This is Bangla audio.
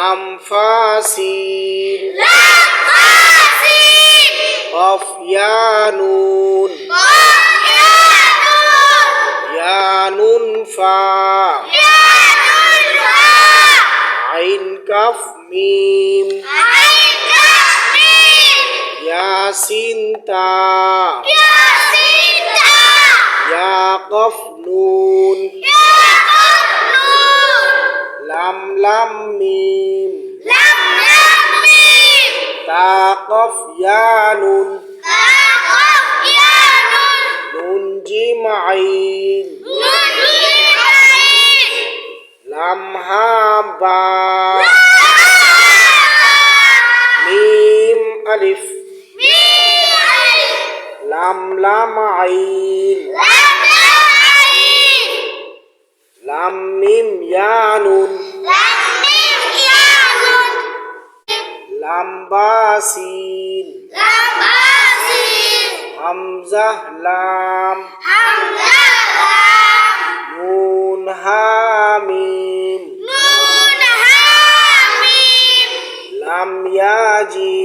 লাম ফা সিন কফ ইয়া নুন ইয়া নুন ফা আইন কাফ মিম ইয়াসিন তা ইয়া কফ নুন লাম লাম মিম তা কফ ইয়া নুন নুন জিম আইন লাম হা বা মিম আলিফ লাম লাম আইন লাম মিম ইয়া নুন লাম বা সিন হামজাহ লাম নুন হা মিম লাম ইয়া জিম